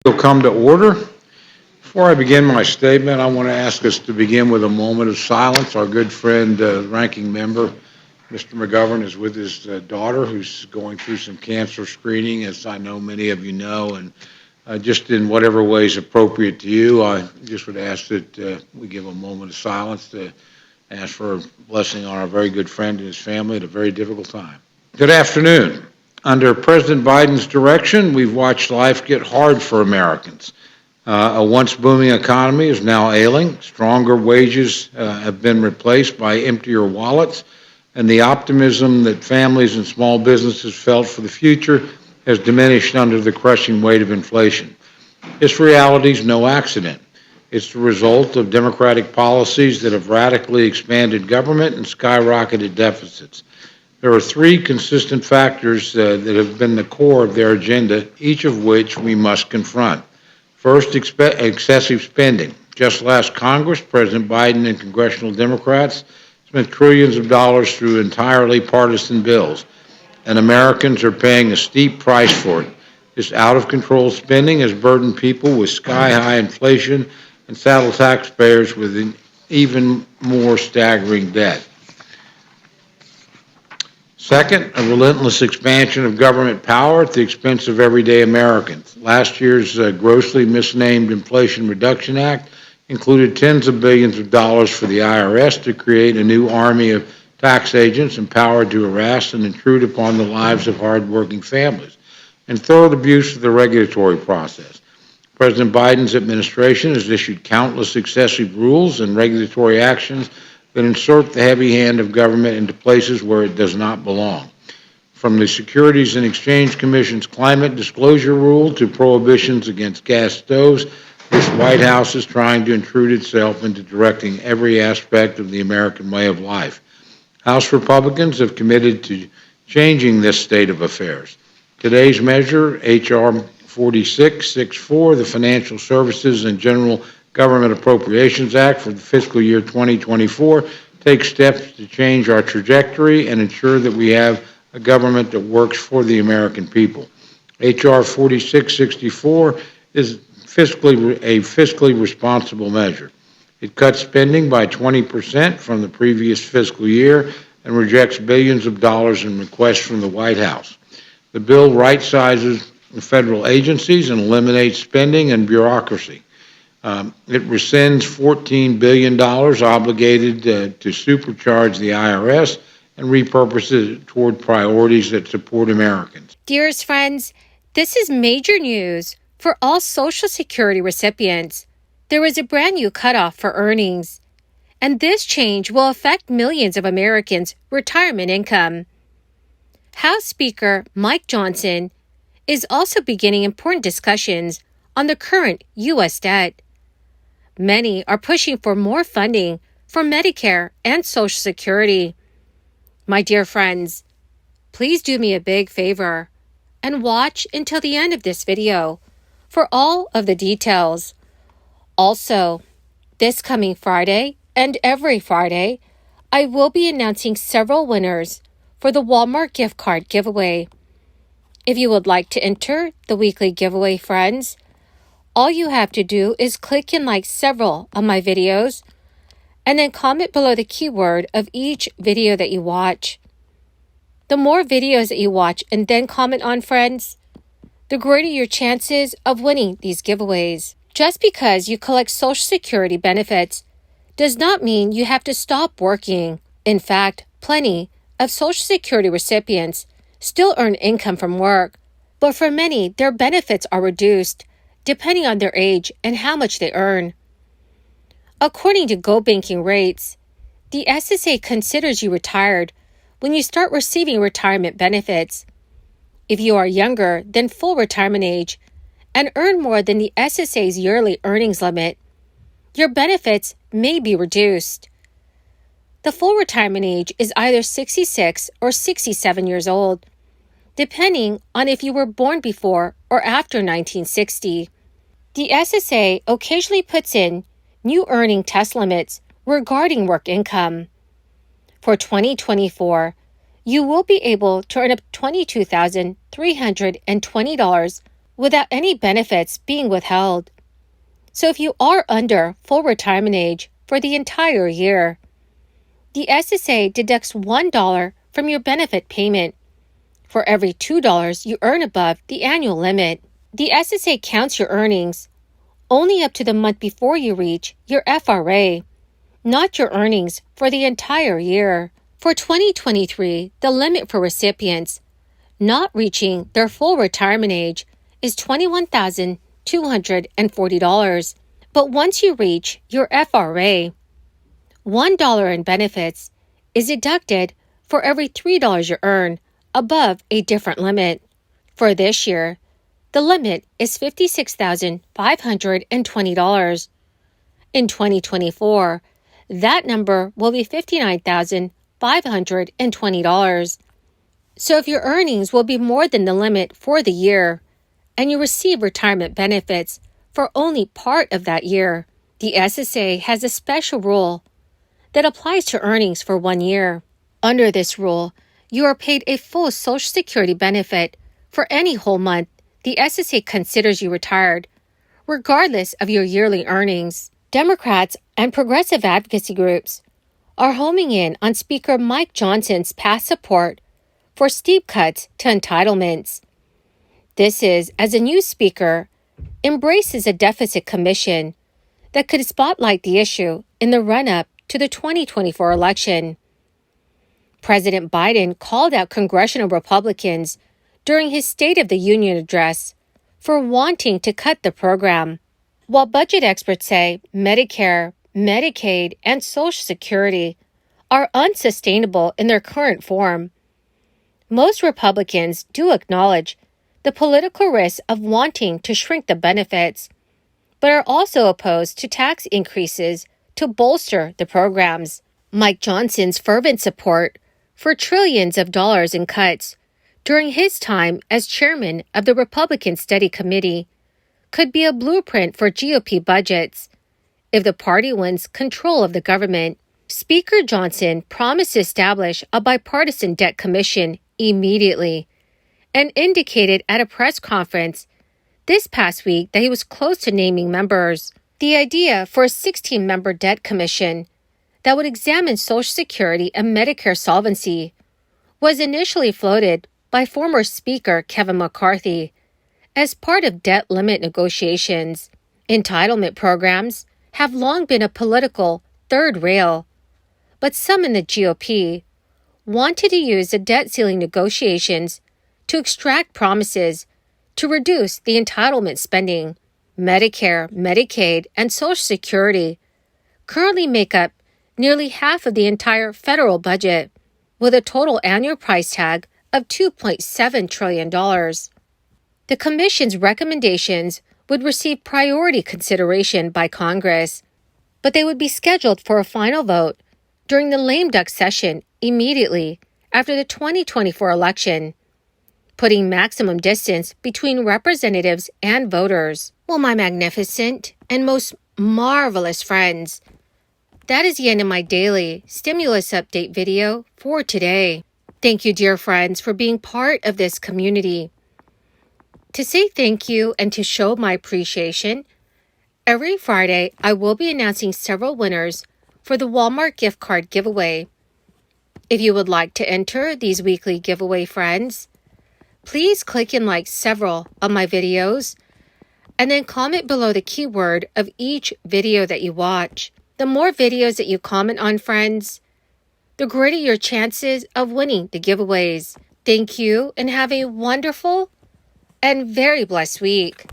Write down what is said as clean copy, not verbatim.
Will come to order. Before I begin my statement, I want to ask us to begin with a moment of silence. Our good friend, ranking member, Mr. McGovern, is with his daughter, who's going through some cancer screening, as I know many of you know. And just in whatever way is appropriate to you, I just would ask that we give a moment of silence to ask for a blessing on our very good friend and his family at a very difficult time. Good afternoon. Under President Biden's direction, we've watched life get hard for Americans. A once booming economy is now ailing. Stronger wages have been replaced by emptier wallets, and the optimism that families and small businesses felt for the future has diminished under the crushing weight of inflation. This reality is no accident. It's the result of Democratic policies that have radically expanded government and skyrocketed deficits. There are three consistent factors that have been the core of their agenda, each of which we must confront. First, excessive spending. Just last Congress, President Biden and congressional Democrats spent trillions of dollars through entirely partisan bills, and Americans are paying a steep price for it. This out-of-control spending has burdened people with sky-high inflation and saddled taxpayers with an even more staggering debt. Second, a relentless expansion of government power at the expense of everyday Americans. Last year's grossly misnamed Inflation Reduction Act included tens of billions of dollars for the IRS to create a new army of tax agents empowered to harass and intrude upon the lives of hardworking families, and thorough abuse of the regulatory process. President Biden's administration has issued countless excessive rules and regulatory actions that insert the heavy hand of government into places where it does not belong. From the Securities and Exchange Commission's climate disclosure rule to prohibitions against gas stoves, this White House is trying to intrude itself into directing every aspect of the American way of life. House Republicans have committed to changing this state of affairs. Today's measure, H.R. 4664, the Financial Services and General Government Appropriations Act for the fiscal year 2024, takes steps to change our trajectory and ensure that we have a government that works for the American people. H.R. 4664 is a fiscally responsible measure. It cuts spending by 20% from the previous fiscal year and rejects billions of dollars in requests from the White House. The bill right-sizes federal agencies and eliminates spending and bureaucracy. It rescinds $14 billion obligated to supercharge the IRS and repurposes it toward priorities that support Americans. Dearest friends, this is major news for all Social Security recipients. There is a brand new cutoff for earnings, and this change will affect millions of Americans' retirement income. House Speaker Mike Johnson is also beginning important discussions on the current U.S. debt. Many are pushing for more funding for Medicare and Social Security. My dear friends, please do me a big favor and watch until the end of this video for all of the details. Also, this coming Friday and every Friday, I will be announcing several winners for the Walmart gift card giveaway. If you would like to enter the weekly giveaway, friends, all you have to do is click and like several of my videos and then comment below the keyword of each video that you watch. The more videos that you watch and then comment on, friends, the greater your chances of winning these giveaways. Just because you collect Social Security benefits does not mean you have to stop working. In fact, plenty of Social Security recipients still earn income from work, but for many, their benefits are reduced depending on their age and how much they earn. According to Go Banking Rates, the SSA considers you retired when you start receiving retirement benefits. If you are younger than full retirement age and earn more than the SSA's yearly earnings limit, your benefits may be reduced. The full retirement age is either 66 or 67 years old, depending on if you were born before or after 1960. The SSA occasionally puts in new earning test limits regarding work income. For 2024, you will be able to earn up $22,320 without any benefits being withheld. So if you are under full retirement age for the entire year, the SSA deducts $1 from your benefit payment for every $2 you earn above the annual limit. The SSA counts your earnings only up to the month before you reach your FRA, not your earnings for the entire year. For 2023, the limit for recipients not reaching their full retirement age is $21,240. But once you reach your FRA, $1 in benefits is deducted for every $3 you earn above a different limit. For this year, the limit is $56,520. In 2024, that number will be $59,520. So if your earnings will be more than the limit for the year, and you receive retirement benefits for only part of that year, the SSA has a special rule that applies to earnings for 1 year. Under this rule, you are paid a full Social Security benefit for any whole month the SSA considers you retired, regardless of your yearly earnings. Democrats and progressive advocacy groups are homing in on Speaker Mike Johnson's past support for steep cuts to entitlements. This is as a new speaker embraces a deficit commission that could spotlight the issue in the run-up to the 2024 election. President Biden called out congressional Republicans during his State of the Union address for wanting to cut the program. While budget experts say Medicare, Medicaid, and Social Security are unsustainable in their current form, most Republicans do acknowledge the political risk of wanting to shrink the benefits, but are also opposed to tax increases to bolster the programs. Mike Johnson's fervent support for trillions of dollars in cuts during his time as chairman of the Republican Study Committee could be a blueprint for GOP budgets if the party wins control of the government. Speaker Johnson promised to establish a bipartisan debt commission immediately and indicated at a press conference this past week that he was close to naming members. The idea for a 16-member debt commission that would examine Social Security and Medicare solvency was initially floated by former Speaker Kevin McCarthy as part of debt limit negotiations. Entitlement programs have long been a political third rail, but some in the GOP wanted to use the debt ceiling negotiations to extract promises to reduce the entitlement spending. Medicare, Medicaid, and Social Security currently make up nearly half of the entire federal budget, with a total annual price tag of $2.7 trillion. The Commission's recommendations would receive priority consideration by Congress, but they would be scheduled for a final vote during the lame duck session immediately after the 2024 election, putting maximum distance between representatives and voters. Well, my magnificent and most marvelous friends, that is the end of my daily stimulus update video for today. Thank you, dear friends, for being part of this community. To say thank you and to show my appreciation, every Friday I will be announcing several winners for the Walmart gift card giveaway. If you would like to enter these weekly giveaway, friends, please click and like several of my videos and then comment below the keyword of each video that you watch. The more videos that you comment on, friends, the greater your chances of winning the giveaways. Thank you and have a wonderful and very blessed week.